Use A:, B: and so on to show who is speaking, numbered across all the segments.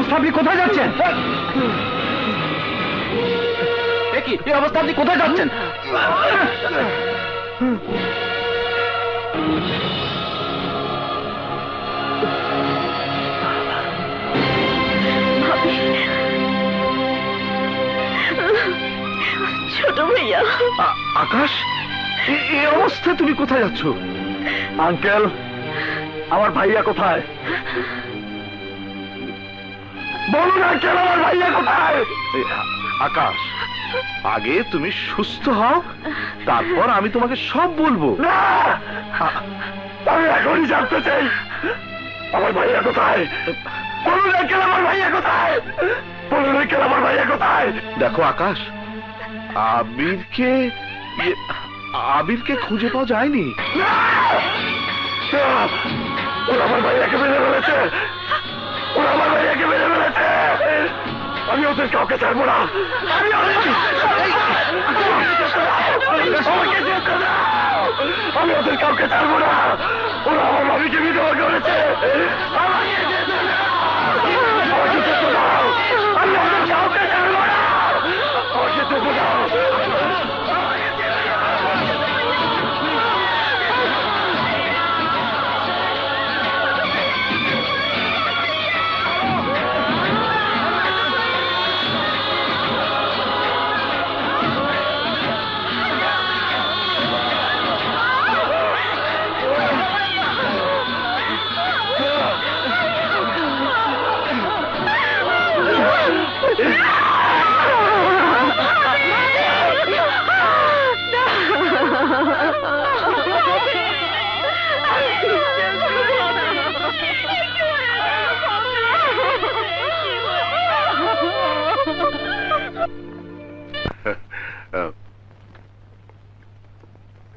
A: অবস্থা আপনি কোথায় যাচ্ছেন? এই অবস্থা আপনি কোথায় যাচ্ছেন?
B: ছোট ভাইয়া।
A: আকাশ, এই অবস্থা তুমি কোথায় যাচ্ছ? আঙ্কেল, আমার ভাইয়া কোথায়? বলুন আঙ্কেল, আমার ভাইয়া কোথায়? আকাশ, আগে তুমি সুস্থ হও, তারপর আমি তোমাকে সব বলবো। না, আমি এখনই জানতে চাই আমার ভাইয়া কোথায়। বলুন আঙ্কেল, আমার ভাইয়া কোথায়? বলুন আঙ্কেল, আমার ভাইয়া কোথায়? দেখো আকাশ, আবিরকে খুঁজে পাওয়া যায়নি। ওরা আমার ভাইয়াকে মেরে ফেলেছে, ওরা আমার ভাইয়াকে মেরে ফেলেছে। আমি ওদের কাউকে ছাড়বো না। আমি ওদের কাউকে ছাড়বো না। ওরা আমার ভাবিকে বিধবা করেছে। আমাকে যেতে দাও। আমি ওদের কাউকে ছাড়বো না। আমাকে যেতে দাও।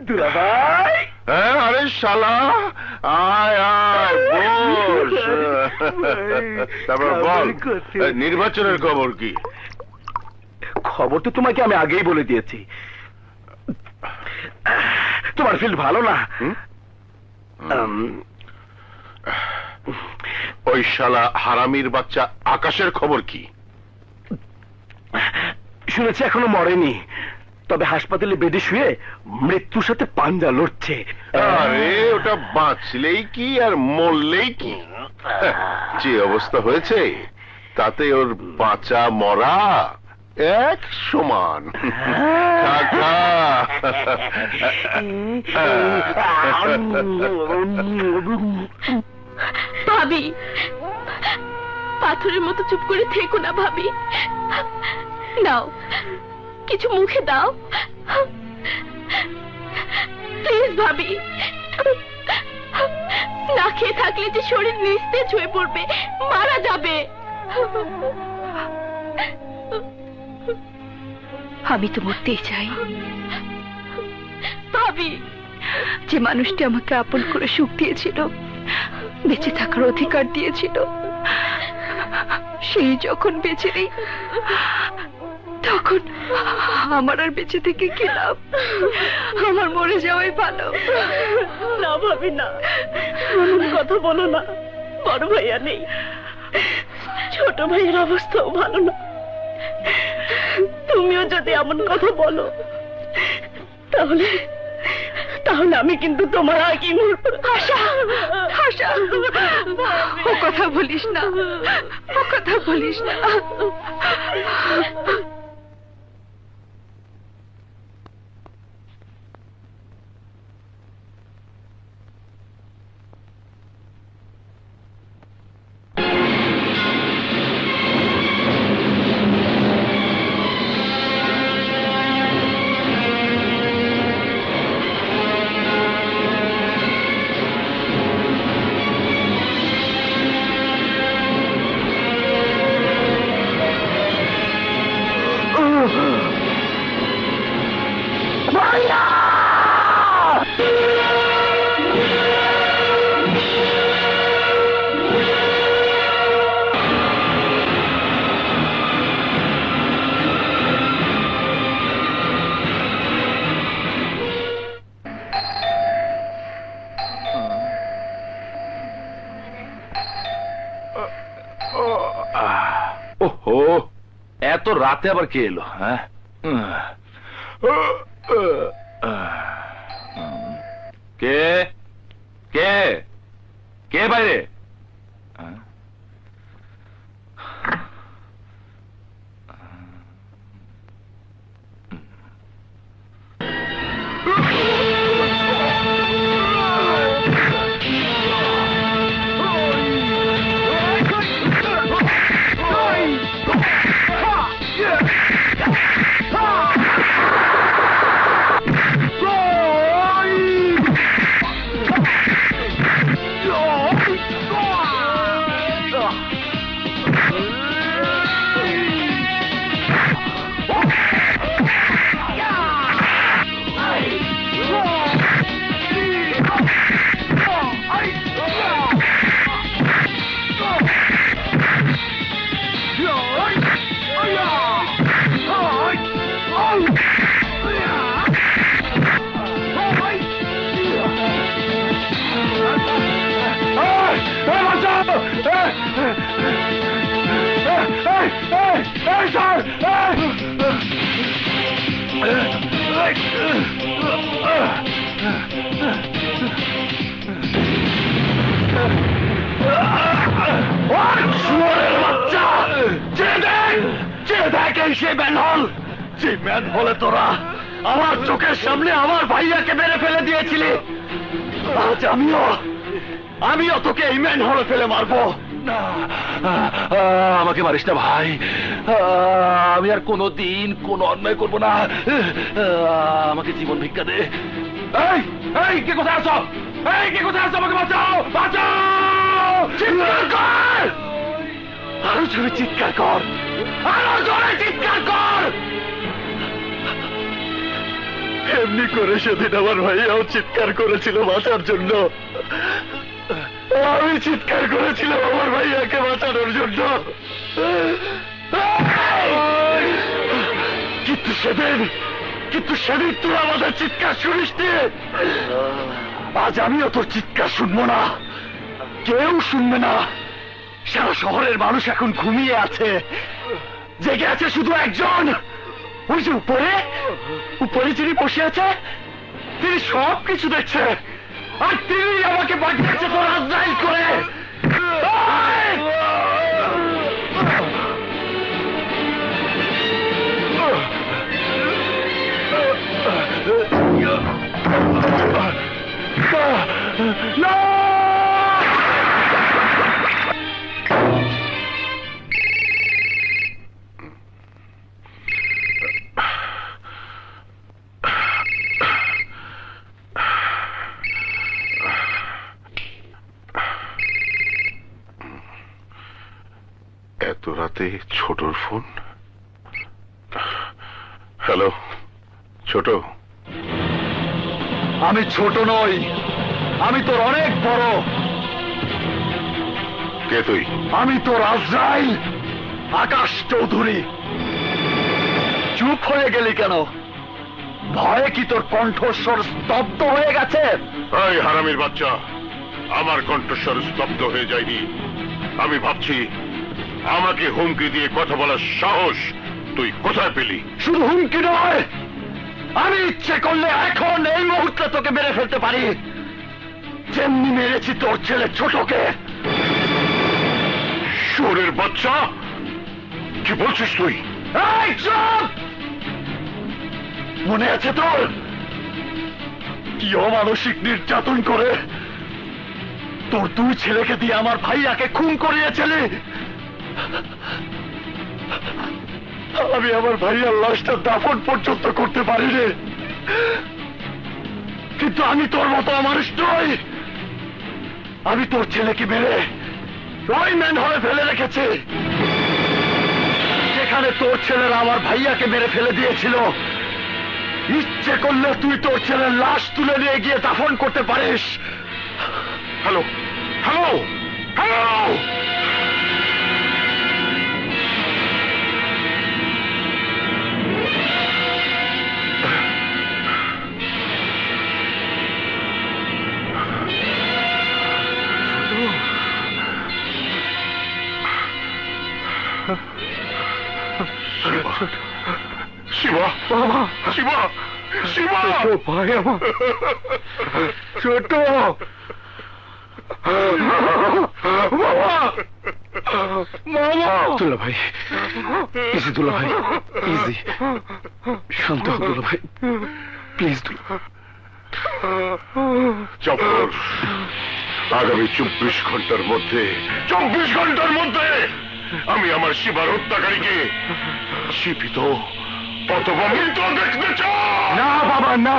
A: দুলাভাই, আরে শালা, আয় আয় বস। তারপর বল, নির্বাচনের খবর কি? খবর তো তোমাকে আমি আগেই বলে দিয়েছি। তোমার ফিল্ড ভালো না। ওই শালা হারামির বাচ্চা আকাশের খবর কি? শুনেছি এখনো মরেনি, তবে হাসপাতালে বেডে শুয়ে মৃত্যুর সাথে পাঞ্জা লড়ছে। আরে ওটা বাঁচলেই কি আর মরলেই কি, যে অবস্থা হয়েছে তাতে ওর বাঁচা মরা এক সমান।
B: ভাবি, পাথরের মতো চুপ করে থেকো না ভাবি। নাও, কিছু মুখে দাও প্লিজ ভাবি। না খেয়ে থাকলে যে শরীর নিস্তেজ হয়ে পড়বে, মারা যাবে।
C: আমি তো মরতেই চাই
B: ভাবি।
C: যে মানুষটি আমাকে আপন করে সুখ দিয়েছিল, বেঁচে থাকার অধিকার দিয়েছিল, সেই যখন বেঁচে নেই, তখন আমার আর বেঁচে থেকে কি লাভ? আমার মরে যাওয়াই ভালো।
B: না ভাবি না, কথা বলো না। বড় ভাইয়া নেই, ছোট ভাইয়ের অবস্থাও ভালো না। তুমিও যদি এমন কথা বলো, তাহলে আমি কিন্তু তোমার আগে মরব।
C: আশা, আশা, ও কথা বলিস না, ও কথা বলিস না।
A: এত রাতে আবার কে এলো? হ্যাঁ, কে কে কে বাইরে? তোরা আমার চোখের সামনে আমার ভাইয়াকে মেরে ফেলে দিয়েছিলি, আজ আমিও তোকে এই ম্যান হলে ফেলে মারবো। আমাকে মারিস না ভাই, আমি আর কোনোদিন কোনো অন্যায় করবো না। আমাকে জীবন ভিক্ষা দে। এই কে কোথায় আছো? এই কে কোথায় আছো? আমাকে বাঁচাও, বাঁচাও! চিৎকার কর, আরো জোরে চিৎকার কর, আরো জোরে চিৎকার কর। এমনি করে সেদিন আমার ভাইয়াও চিৎকার করেছিল বাঁচার জন্য, আমি চিৎকার করেছিলাম আমার ভাইয়াকে বাঁচানোর জন্য। কিন্তু সেদিন তুই আমাদের চিৎকার শুনিস নি। আজ আমিও তোর চিৎকার শুনবো না, কেউ শুনবে না। সারা শহরের মানুষ এখন ঘুমিয়ে আছে, জেগে আছে শুধু একজন, ওই যে উপরে যিনি বসে আছে, তিনি সব কিছু দেখছে, আর তিনি আমাকে পাঠিয়েছে তোর আজরাইল করে। এত রাতে ছোটর ফোন? হ্যালো ছোট। আমি ছোট নই, আমি তোর অনেক বড়। কে তুই? আমি তোর আজরাইল, আকাশ চৌধুরী। চুপ হয়ে গেলি কেন? ভয়ে কি তোর কণ্ঠস্বর স্তব্ধ হয়ে গেছে?
D: এই হারামির বাচ্চা, আমার কণ্ঠস্বর স্তব্ধ হয়ে যায়নি। আমি ভাবছি আমাকে হুমকি দিয়ে কথা বলার সাহস তুই কোথায় পেলি?
A: শুধু হুমকি নয়, আমি ইচ্ছে করলে এখন এই মুহূর্তে তোকে মেরে ফেলতে পারি, যেমনি মেরেছি তোর ছেলে ছোটকে।
D: শোরের বাচ্চা, কি বলছিস তুই?
A: এই চুপ! মনে আছে তোর কি অমানসিক নির্যাতন করে তোর দুই ছেলেকে দিয়ে আমার ভাইয়াকে খুন করিয়েছিলি? আমি আমার ভাইয়ার লাশটা দাফন পর্যন্ত করতে পারিনি, কিন্তু আমি তোর মতো অমানুষ নই। আমি তোর ছেলেকে মেরে ওই ম্যান হলে ফেলে রেখেছি, যেখানে তোর ছেলেরা আমার ভাইয়াকে মেরে ফেলে দিয়েছিল। ইচ্ছে করলে তুই তোর ছেলের লাশ তুলে নিয়ে গিয়ে দাফন করতে পারিস।
D: হ্যালো হ্যালো হ্যালো, শিবা,
A: বাবা,
D: শিবা, শিবা!
A: ছোট ভাই আমার, ছোট বাবা, মামা। দুলা ভাই, ইজি দুলা ভাই, ইজি, শান্ত হও দুলা ভাই, প্লিজ দুলা।
D: জাফর, আগামী 24 ঘন্টার মধ্যে, 24 ঘন্টার মধ্যে আমি আমার শিবার হত্যাকারীকে জীবিত অথবা মৃত দেখতে চাই।
A: না বাবা না,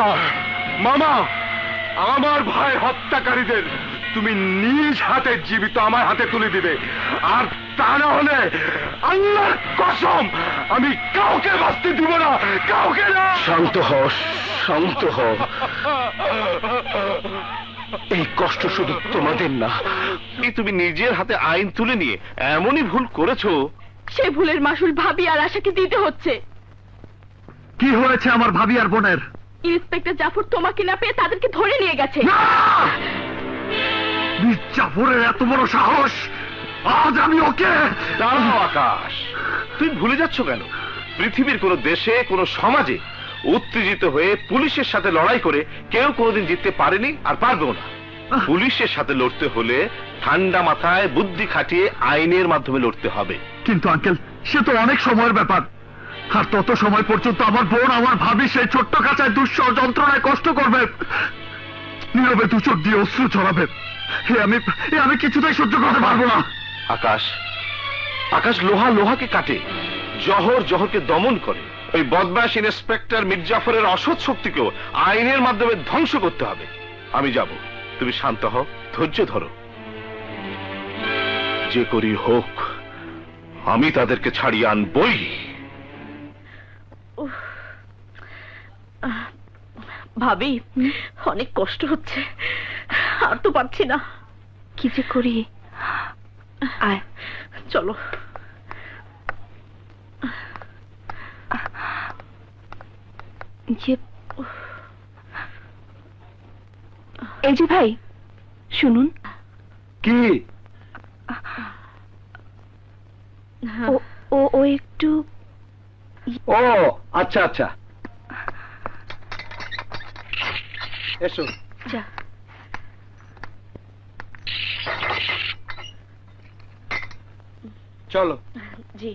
A: মামা, আমার ভাই হত্যাকারীদের তুমি নিজ হাতে জীবিত আমার হাতে তুলে দিবে, আর তা না হলে আল্লাহর কসম আমি কাউকে বাঁচতে দিব না, কাউকে না। শান্ত হও, শান্ত হও। এই কষ্ট শুধু তোমাদের না, তুমি নিজের হাতে আইন তুলে নিয়ে এমনই ভুল করেছো।
B: সে ভুলের মাসুল ভাবি আর আশাকে দিতে হচ্ছে।
A: কি হয়েছে আমার ভাবি আর বোনের?
B: ইন্সপেক্টর জাফর তোমাকে না পেয়ে তাদেরকে ধরে নিয়ে গেছে।
A: জাফরের এত বড় সাহস! আজ আমি ওকে। দাঁড়াও আকাশ, তুই ভুলে যাচ্ছ কেন? পৃথিবীর কোন দেশে, কোন সমাজে উত্তেজিত হয়ে পুলিশের সাথে লড়াই করে কেউ কোনোদিন জিততে পারেনি আর পারবেও না। পুলিশের সাথে লড়তে হলে ঠান্ডা মাথায় বুদ্ধি খাটিয়ে আইনের মাধ্যমে লড়তে হবে।
E: কিন্তু আঙ্কেল, সে তো অনেক সময়ের ব্যাপার, আর তত সময় পর্যন্ত আমার বোন, আমার ভাবি সেই ছোট্ট কাঁচায় দুঃসহ যন্ত্রণায় কষ্ট করবে, নীরবে দু চোখ দিয়ে অশ্রু ছড়াবে। আমি কিছুতেই সহ্য করতে পারবো না।
A: আকাশ, আকাশ লোহা লোহাকে কাটে, জহর জহরকে দমন করে। ওই বদমাশ ইন্সপেক্টর মির্জাফরের অসৎ শক্তিকেও আইনের মাধ্যমে ধ্বংস করতে হবে। আমি যাব, তুমি শান্ত হও, ধৈর্য ধরো। যে করি হোক, আমি তাদেরকে ছাড়িয়ে আনবই।
B: ভাবি, অনেক কষ্ট হচ্ছে, আর তো পারছি না।
C: কি যে করি, আয়
B: চলো।
C: এই যে ভাই, শুনুন।
E: কি?
C: ও একটু।
E: ও আচ্ছা আচ্ছা, এসো।
C: যা।
E: চলো।
B: জি।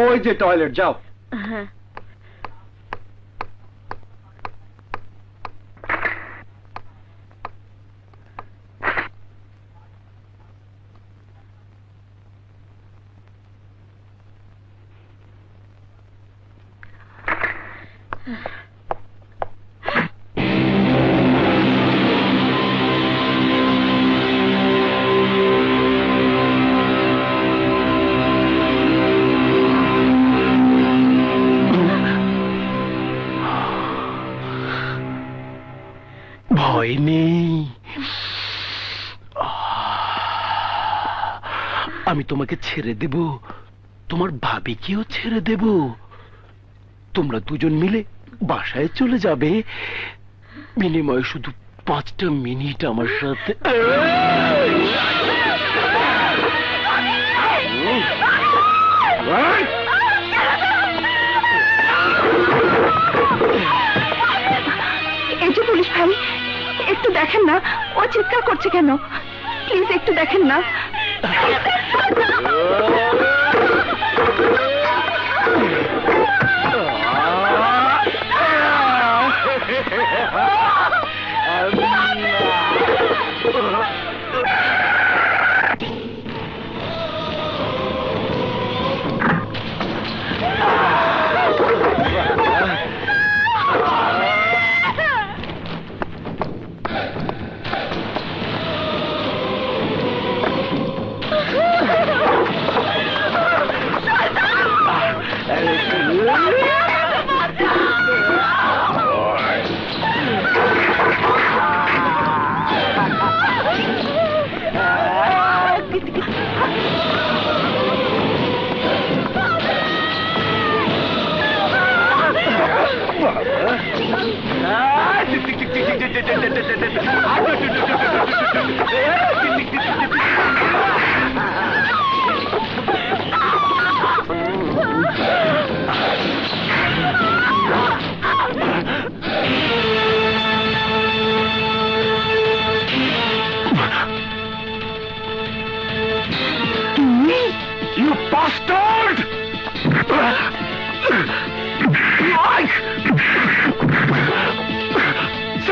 E: ওই যে টয়লেট, যাও।
B: হ্যাঁ।
E: ভয় নেই, আমি তোমাকে ছেড়ে দেব, তোমার ভাবিকেও ছেড়ে দেব। তোমরা দুজন মিলে বাসায় চলে যাবে, বিনিময়ে শুধু 5টা মিনিট আমার সাথে।
C: এই যে পুলিশ ভাই, একটু দেখেন না ও চিৎকার করছে কেন, প্লিজ একটু দেখেন না।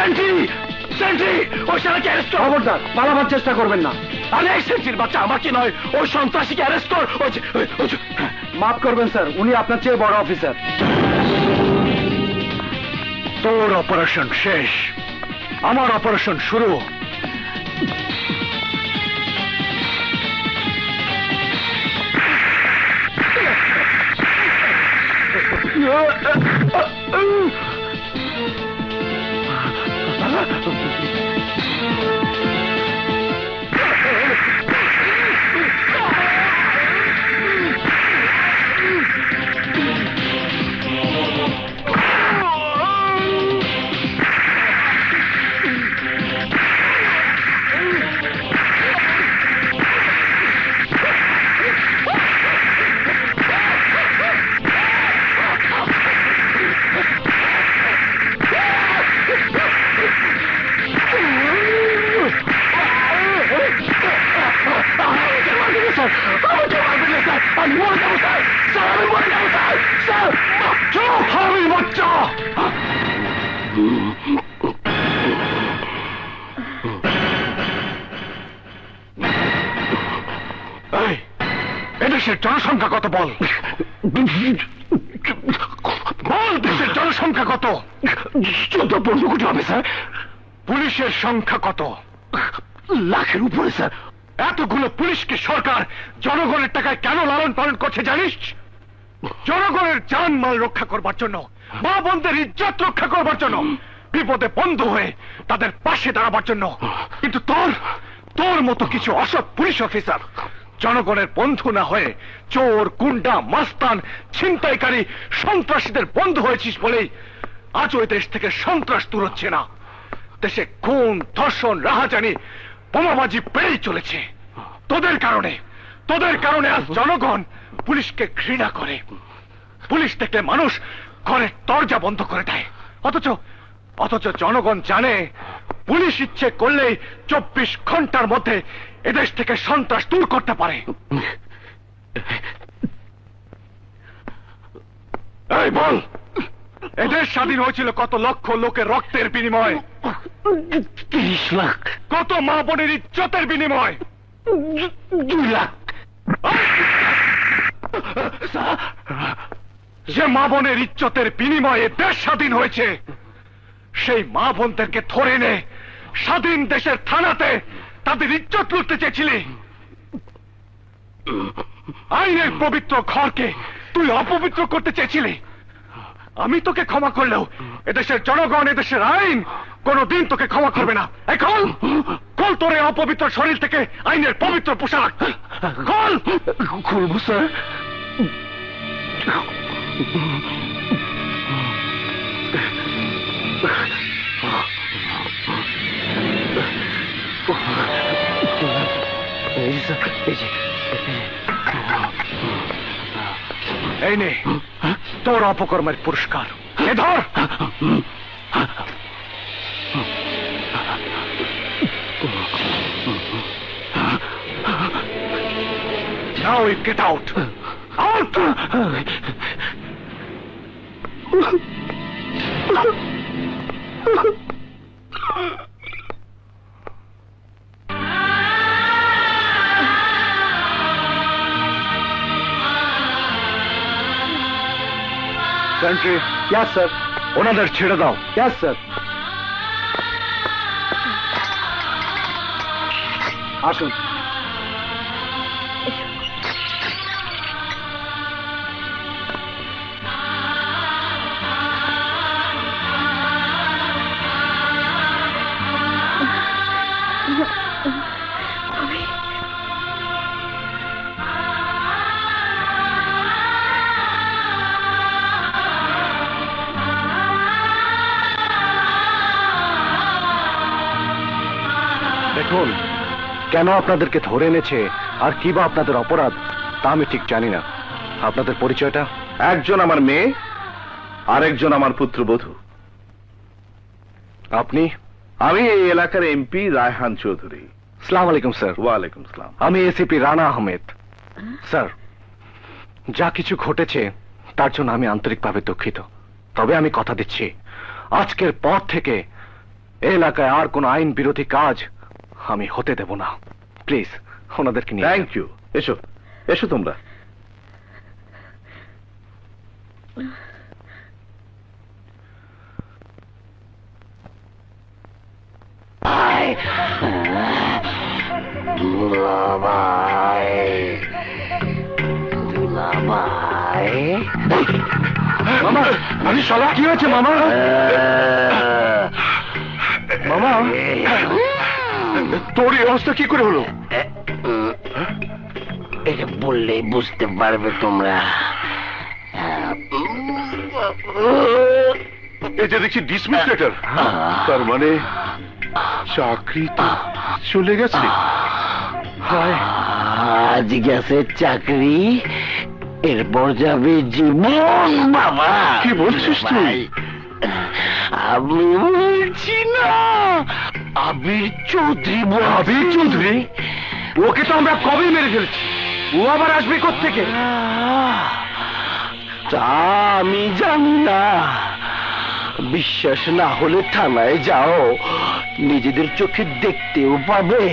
E: সেন্ট্রি সেন্ট্রি ওই শালাকে অ্যারেস্ট কর। খবরদার পালাবার চেষ্টা করবেন না। আরে সেন্ট্রির বাচ্চা, আমাকে নয় ওই সন্ত্রাসীকে অ্যারেস্ট কর। মাফ করবেন স্যার, উনি আপনার চেয়ে বড় অফিসার। তোর অপারেশন শেষ, আমার অপারেশন শুরু। এদেশের জনসংখ্যা কত বল? বল দেশের জনসংখ্যা কত? 14-15 কোটি হবে স্যার। পুলিশের সংখ্যা কত? লাখের উপরে স্যার। এতগুলো পুলিশকে সরকার জনগণের টাকায় কেন লালন পালন করছে জানিস? জনগণের জানমাল রক্ষা করবার জন্য, মা বোনদের ইজ্জত রক্ষা করবার জন্য, বিপদে বন্ধু হয়ে তাদের পাশে দাঁড়াবার জন্য। কিন্তু তোর মতো কিছু অসৎ পুলিশ অফিসার জনগণের বন্ধু না হয়ে চোর, গুন্ডা, মাস্তান, ছিনতাইকারী, সন্ত্রাসীদের বন্ধু হয়েছিস বলেই আজ ওই দেশ থেকে সন্ত্রাস দূর হচ্ছে না। দেশে খুন, ধর্ষণ, রাহাজানি, বোমাবাজি বেড়েই চলেছে। তোদের কারণে আজ জনগণ পুলিশকে ঘৃণা করে। পুলিশ দেখলে মানুষ ঘরের দরজা বন্ধ করে দেয়। অথচ জনগণ জানে পুলিশ ইচ্ছে করলেই 24 ঘন্টার মধ্যে এদেশ থেকে সন্ত্রাস দূর করতে পারে। এই বল, এদেশ স্বাধীন হয়েছিল কত লক্ষ লোকের রক্তের বিনিময়? 30 লাখ। কত মা বোনের ইজ্জতের বিনিময়? 2 লাখ। যে মা বোনের ইজ্জতের বিনিময়ে দেশ স্বাধীন হয়েছে, সেই মা বোনদেরকে ধরে এনে স্বাধীন দেশের থানাতে তাদের ইজ্জত লুটতে চেয়েছিলি। আইনের পবিত্র ঘরকে তুই অপবিত্র করতে চেয়েছিলি। আমি তোকে ক্ষমা করলেও এদেশের জনগণ, এদেশের আইন কোনদিন তোকে ক্ষমা করবে না। এখন খোল তোর এই অপবিত্র শরীর থেকে আইনের পবিত্র পোশাক। খোল। খুলবো স্যার। এই নে তোর অপকর্মের পুরস্কার। এ ধর। Now you get out. Out! Sentry. Yes, sir. ওনাদের ছেড়ে দাও। Yes, sir. আসুন। দেখুন, কেন আপনাদেরকে ধরে এনেছে আর কি বা আপনাদের অপরাধ তা আমি ঠিক জানি না। আপনাদের পরিচয়টা?
A: একজন আমার মেয়ে, আরেকজন আমার পুত্রবধূ।
E: আপনি?
A: আমি এই এলাকার এমপি রায়হান চৌধুরী।
E: আসসালামু আলাইকুম স্যার।
A: ওয়ালাইকুম আসসালাম।
E: আমি এসিপি রানা আহমেদ। স্যার, যা কিছু ঘটেছে তার জন্য আমি আন্তরিকভাবে দুঃখিত। তবে আমি কথা দিচ্ছি, আজকের পর থেকে এলাকায় আর কোনো আইন বিরোধী কাজ আমি হতে দেব না। প্লিজ ওনাদেরকে নিয়ে
A: থ্যাংক ইউ। এসো এসো তোমরা।
E: মামা, আরে শালা কি হয়েছে মামা? মামা, তোর এই অবস্থা কি করে হলো?
F: এটা বললে বুঝতে পারবে তোমরা।
A: এটা দেখছি ডিসমিস লেটার। তার মানে চাকরি তো চলে গেছে।
E: হায়,
F: আজ গেছে চাকরি, এরপর যাবে জীবন। বাবা
A: কি বলছিস তুই?
F: আমি বলছি না, আবির চৌধুরী।
E: আবির চৌধুরী? ওকে তো আমরা কবেই মেরে ফেলছি, ও আবার আসবে কোত্থেকে?
F: তা আমি জানি না। বিশ্বাস না হলে থানায় যাও, নিজেদের চোখে দেখতেও পাবে,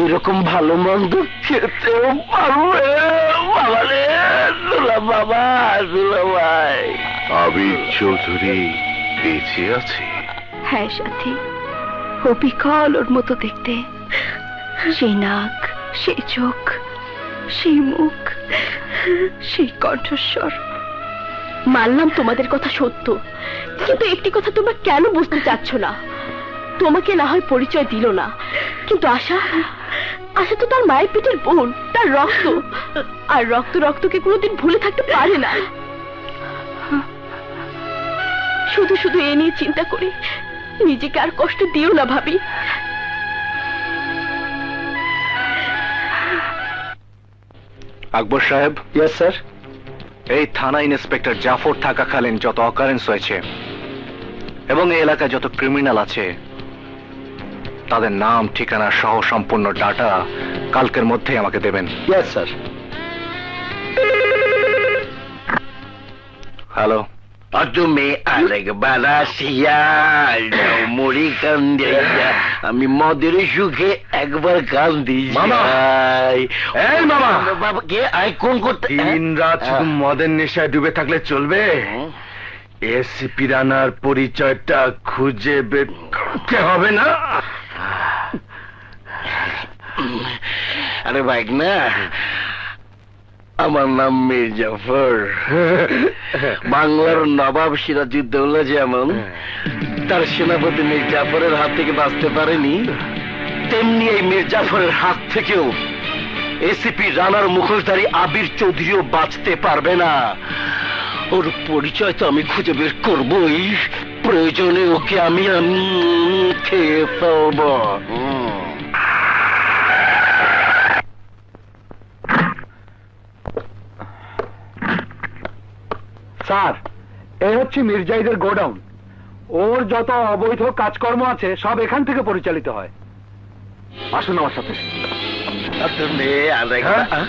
F: এরকম ভালো মন্দ খেতেও পারবে। বাবা রে, দুলা বাবা, দুলা ভাই।
A: আবির চৌধুরী বেঁচে আছে?
C: হ্যাঁ সাথী, ও বিকল ওর মতো দেখতে। সেই নাক, সেই চোখ, সেই মুখ, সেই কণ্ঠস্বর। মানলাম তোমাদের কথা সত্য, কিন্তু একটি কথা তোমরা কেন বুঝতে চাচ্ছ না? তোমাকে না হয় পরিচয় দিল না, কিন্তু আশা আশা তো তার মায়ের পেটের বোন, তার রক্ত। আর রক্ত রক্তকে কোনোদিন ভুলে থাকতে পারে না। শুধু শুধু এ নিয়ে চিন্তা করি নিজেকে আর কষ্ট দিও না ভাবি।
E: আকবর সাহেব। Yes sir. এই থানা ইন্সপেক্টর জাফর থাকাকালীন যত অকারেন্স হয়েছে এবং এই এলাকায় যত ক্রিমিনাল আছে তাদের নাম ঠিকানা সহ সম্পূর্ণ ডাটা কালকের মধ্যেই আমাকে দেবেন। Yes sir. হ্যালো।
F: তুমি আরেকবার আসিয়া মুড়ি কান্দে, আমি মদের সুখে একবার কান্দি।
E: মামা! এই মামা!
F: বাবাকে আই কোন করতে
E: দিন রাত শুধু মদের নেশায় ডুবে থাকলে চলবে? এসিপি রানার পরিচয়টা খুঁজে বের করতে হবে না?
F: আরে ভাই না, আমার নাম মীর জাফর। বাংলার নবাব সিরাজউদ্দৌলা যেমন তার সেনাপতি মীর জাফরের হাত থেকে বাঁচতে পারেনি, তেমনি এই মীর জাফরের হাত থেকেও এসিপি রানার মুখোশধারী আবির চৌধুরীও বাঁচতে পারবে না। ওর পরিচয় তো আমি খুঁজে বের করবই, প্রয়োজনে ওকে আমি খেয়ে ফেলব।
E: স্যার, এই হচ্ছে মির্জাইদের গোডাউন। ওর যত অবৈধ কাজকর্ম আছে সব এখান থেকে পরিচালিত হয়। আসুন আমার সাথে।
F: তুমি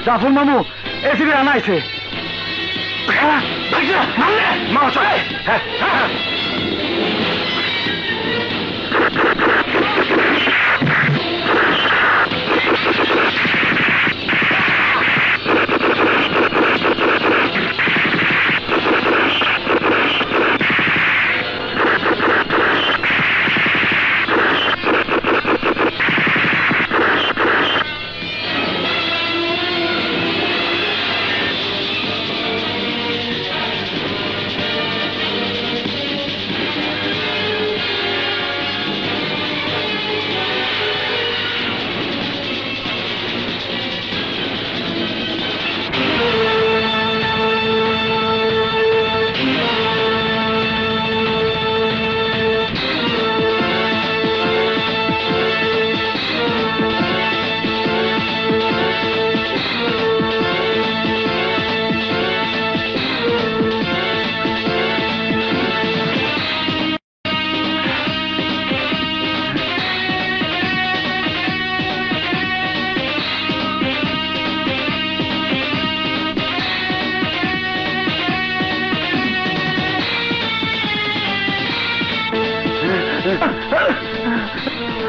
E: জাফর মামু, এসিপি রানা আইছে।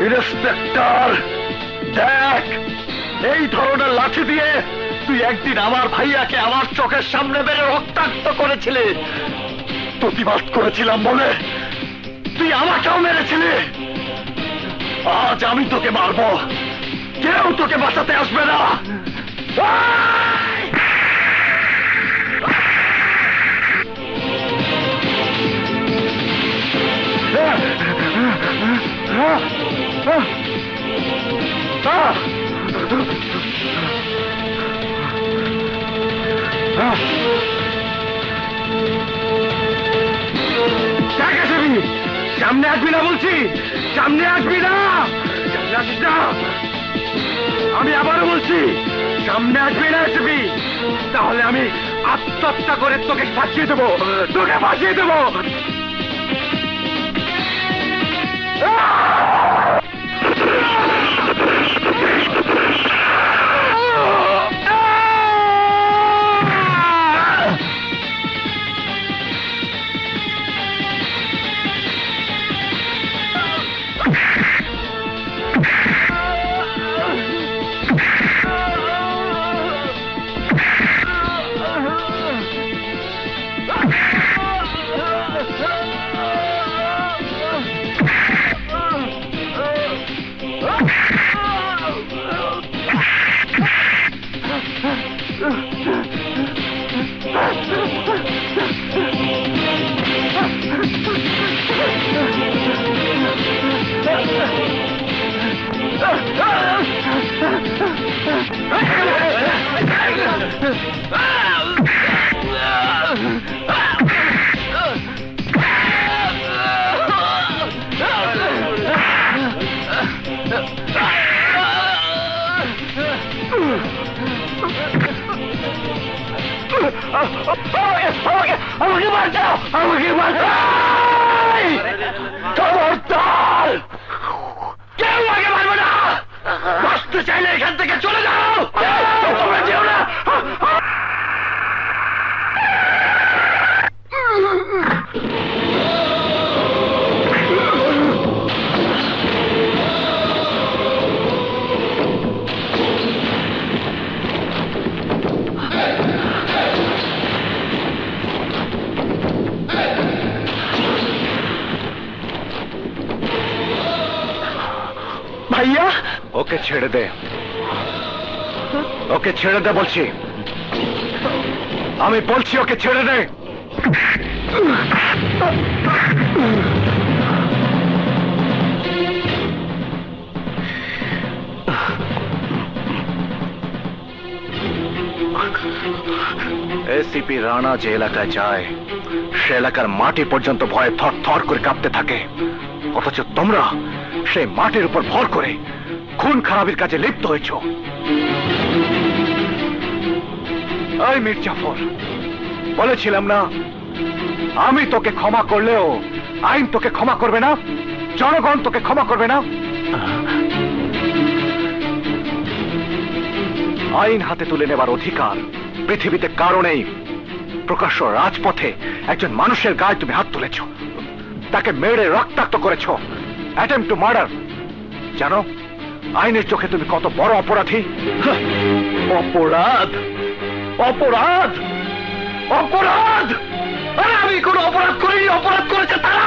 E: ইন্সপেক্টর, দেখ, এই ধরনের লাঠি দিয়ে তুই একদিন আমার ভাইয়াকে আমার চোখের সামনে বেড়ে রক্তাক্ত করেছিলি। প্রতিবাদ করেছিলাম বলে তুই আমাকেও মেরেছিলি। আজ আমি তোকে মারবো, কেউ তোকে বাঁচাতে আসবে না। সামনে আসবি না বলছি, সামনে আসবি না, সামনে আসিস না। আমি আবারও বলছি, সামনে আসবি না আসবি, তাহলে আমি আত্মহত্যা করে তোকে ফাঁসিয়ে দেবো, তোকে ফাঁসিয়ে দেবো। আমাকে বাঁচাও, আমাকে বাঁচাও, খবরদার কেউ আগে মারবে না। বাঁচতে চাইলে এখান থেকে চলে যাও, তোমরা যেও না। ভাইয়া, ওকে ছেড়ে দে, ওকে ছেড়ে দে বলছি, আমি বলছি ওকে ছেড়ে দে। এসিপি রানা যে এলাকায় যায় সে এলাকার মাটি পর্যন্ত ভয়ে থর থর করে কাঁপতে থাকে, অথচ তোমরা সেই মাটির উপর ভর করে খুন খারাপির কাজে লিপ্ত হয়েছ। এই মীর জাফর, বলেছিলাম না আমি তোকে ক্ষমা করলেও আইন তোকে ক্ষমা করবে না, জনগণ তোকে ক্ষমা করবে না। আইন হাতে তুলে নেবার অধিকার পৃথিবীতে কারো নেই। প্রকাশ্য রাজপথে একজন মানুষের গায়ে তুমি হাত তুলেছ, তাকে মেরে রক্তাক্ত করেছ, অ্যাটেম্প টু মার্ডার। জানো আইনের চোখে তুমি কত বড় অপরাধী? অপরাধ, অপরাধ, অপরাধ! আরে আমি কোনো অপরাধ করিনি, অপরাধ করেছে তারা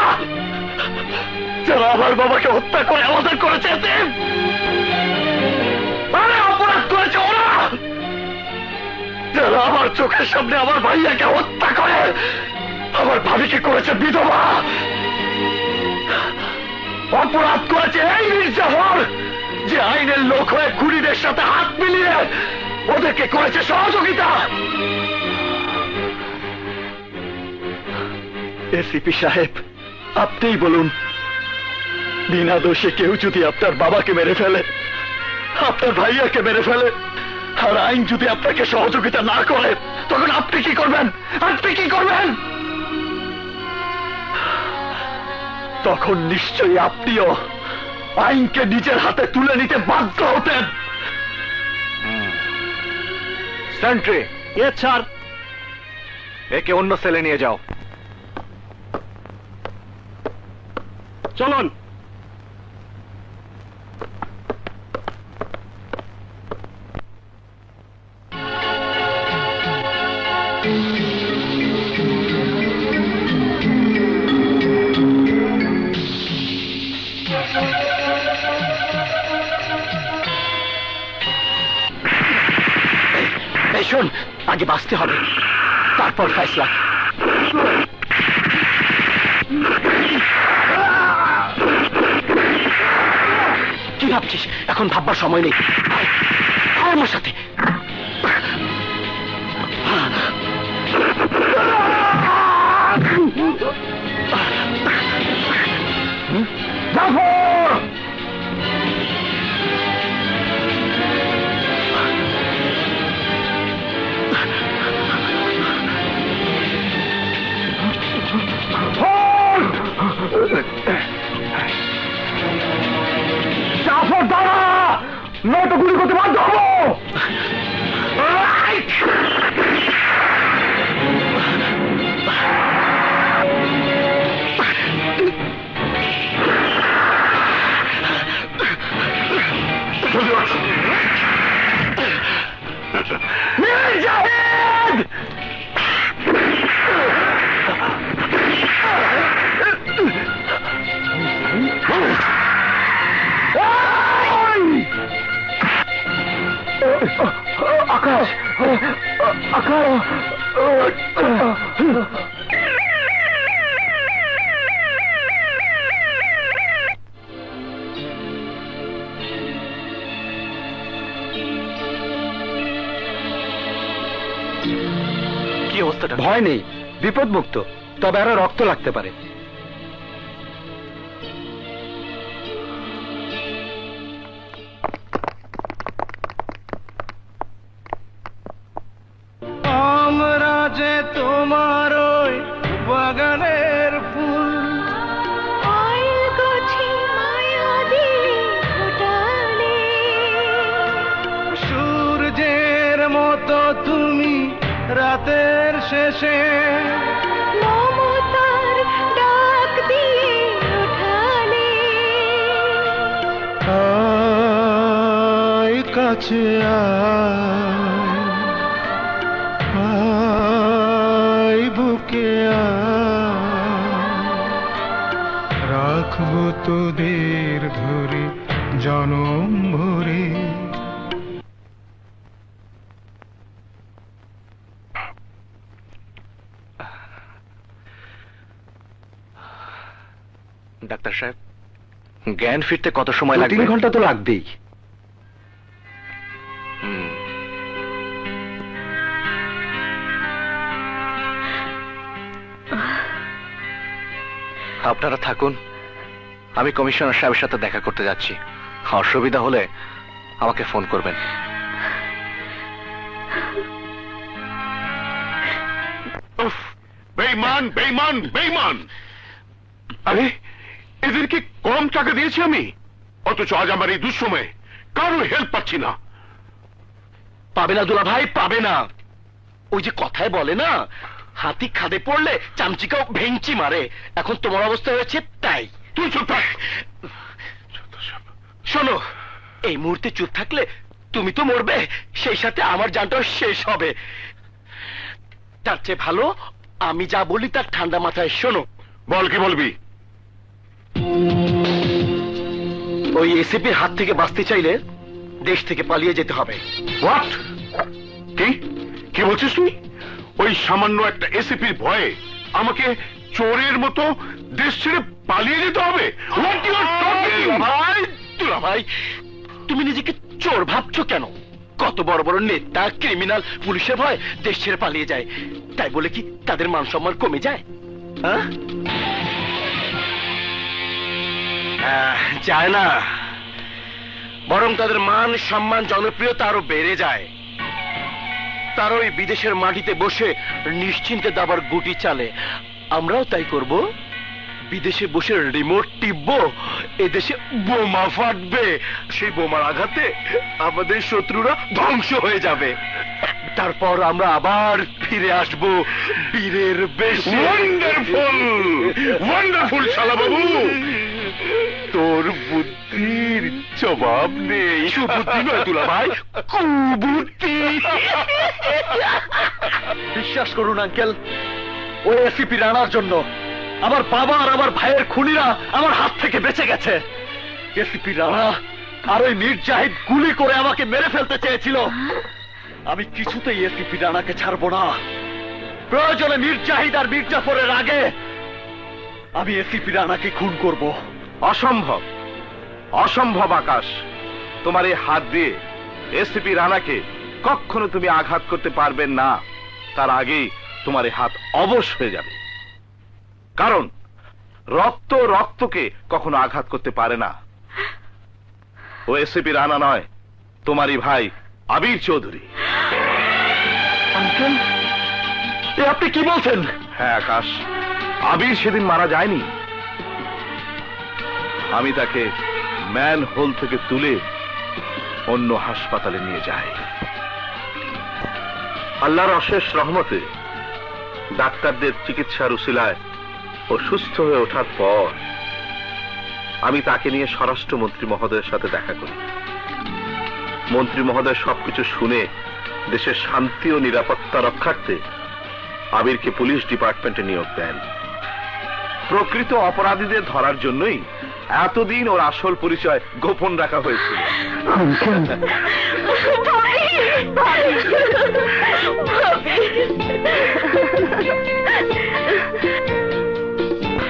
E: যারা আমার বাবাকে হত্যা করে আমাদের করেছে। আরে অপরাধ করেছে ওরা যারা আমার চোখের সামনে আমার ভাইয়াকে হত্যা করে আমার ভাবিকে করেছে বিধবা। অপরাধ করেছে এই মীর জাফর যে আইনের লোক হয়ে খুনিদের সাথে হাত মিলিয়ে ওদেরকে করেছে সহযোগিতা। এসিপি সাহেব, আপনিই বলুন, বিনা দোষে কেউ যদি আপনার বাবাকে মেরে ফেলে, আপনার ভাইয়াকে মেরে ফেলে, আর আইন যদি আপনাকে সহযোগিতা না করে, তখন আপনি কি করবেন? আপনি কি করবেন? তখন নিশ্চয়ই আপনিও আইনকে নিজের হাতে তুলে নিতে বাধ্য হতেন। সেন্ট্রি, স্যার, একে অন্য সেলে নিয়ে যাও। চলুন।
F: আগে বাঁচতে হবে, তারপর ফয়সলা। কি ভাবছিস? এখন ভাববার সময় নেই, আয়, আয় আমার সাথে।
E: জাফর দাঁড়া, নয়তো গুলি করতে বাধ্য হবো। জাহিদ! আকাশ, আকাশ,
F: কি অবস্থাটা? ভয় নেই, বিপদ মুক্ত, তবে আরো রক্ত লাগতে পারে।
E: আমরা যে তোমার ওই বাগানের ফুল, সূর্যের মতো তুমি রাতের শেষে মমতার ডাক দিয়ে ওঠালে। আয় কাছে আয় বুকে রাখবো তোদের ধরে জনম ভরে।
F: ডাক্তার সাহেব, জ্ঞান ফিরতে কত সময় লাগবে? 3 ঘন্টা তো লাগবেই। আপনারা থাকুন, আমি কমিশনার সাহেবের সাথে দেখা করতে যাচ্ছি। অসুবিধা হলে আমাকে ফোন করবেন।
D: বেঈমান, বেঈমান, বেঈমান! আরে এদেরকে কম টাকা দিয়েছি আমি, অথচ আজ আমার এই দুঃসময়ে কারো হেল্প পাচ্ছি না।
F: পাবে না দুলা ভাই, পাবে না। ওই যে কথায় বলে না, হাতি খাদে পড়লে চামচিকাও ভেঙচি মারে। এখন তোমার অবস্থা হয়েছে তাই।
D: তুই চুপ থাক।
F: শোনো, এই মুহূর্তে চুপ থাকলে তুমি তো মরবে, সেই সাথে আমার জানটাও শেষ হবে। তার চেয়ে ভালো আমি যা বলি তার ঠান্ডা মাথায় শোনো।
D: বল, কি বলবি?
F: ওই এসিপির হাত থেকে বাঁচতে চাইলে দেশ থেকে পালিয়ে যেতে হবে।
D: হোয়াট? কি কি বলছিস তুই? ওই সামান্য একটা এসিপির ভয়ে আমাকে চোরের মতো দেশ ছেড়ে পালিয়ে যেতে হবে? What you are talking?
F: ভাই, দুলা ভাই, তুমি নিজেকে চোর ভাবছো কেন? কত বড় বড় নেতা, ক্রিমিনাল পুলিশের ভয় দেশ ছেড়ে পালিয়ে যায়, তাই বলে কি তাদের মান সম্মান কমে যায়? যায় না, বরং তাদের মান সম্মান জনপ্রিয়তা আরো বেড়ে যায়। তার ওই বিদেশের মাটিতে বসে নিশ্চিন্তে দাবার গুটি চালে, আমরাও তাই করব। বিদেশে বসে রিমোট টিপবো, এদেশে বোমা ফাটবে, সেই বোমার আঘাতে আমাদের শত্রুরা ধ্বংস হয়ে যাবে। তারপর আমরা আবার ফিরে আসব বীরের বেশে।
D: ওয়ান্ডারফুল, ওয়ান্ডারফুল শালা বাবু।
F: তোর বুদ্ধির জবাব নেই। সুবুদ্ধি নয় দুলা ভাই, কুবুদ্ধি। বিশ্বাস করুন আঙ্কেল, ওই এসিপি রানার জন্য আমার বাবা আর আমার ভাইয়ের খুনিরা আমার হাত থেকে বেঁচে গেছে। এসিপি রানা আর ওই মীর জাহিদ গুলি করে আমাকে মেরে ফেলতে চেয়েছিল, আমি কিছুতেই এসিপি রানাকে ছাড়বো না। প্রয়োজনে মীর জাহিদ আর মীর জাফরের আগে আমি এসিপি রানাকে খুন করব।
A: অসম্ভব, অসম্ভব আকাশ। তোমার এই হাত দিয়ে এসিপি রানাকে কখনো তুমি আঘাত করতে পারবে না। তার আগেই তোমার এই হাত অবশ হয়ে যাবে। কারণ রক্ত রক্তকে কখনো আঘাত করতে পারে না। ও এসিপি রানা নয়, তোমারই ভাই আবির চৌধুরী।
F: আঙ্কেল, এ আপনি কি বলছেন?
A: হ্যাঁ আকাশ, আবির সেদিন মারা যায়নি। আমি তাকে ম্যান হোল থেকে তুলে অন্য হাসপাতালে নিয়ে যাই। আল্লাহর অশেষ রহমতে ডাক্তারদের চিকিৎসার উসিলায় ও সুস্থ হয়ে ওঠার পর আমি তাকে নিয়ে স্বরাষ্ট্রমন্ত্রী মহোদয়ের সাথে দেখা করি। মন্ত্রী মহোদয় সবকিছু শুনে দেশের শান্তি ও নিরাপত্তা রক্ষার্থে আবিরকে পুলিশ ডিপার্টমেন্টে নিয়োগ দেন। প্রকৃত অপরাধীদের ধরার জন্যই এতদিন ওর আসল পরিচয় গোপন রাখা হয়েছিল।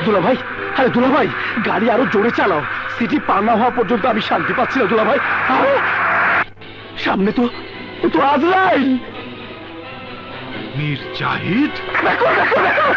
F: দুলা ভাই, আরে দুলা ভাই, গাড়ি আরো জোরে চালাও। সিটি পার না হওয়া পর্যন্ত আমি শান্তি পাচ্ছি না দুলা ভাই। সামনে তো আজরাইল।
E: মীর জাহিদ?
F: দেখো দেখো দেখো।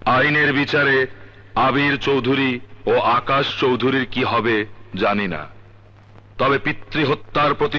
A: আইনের বিচারে আবির চৌধুরী ও আকাশ চৌধুরীর কি হবে জানি না, তবে পিতৃহত্যার প্রতি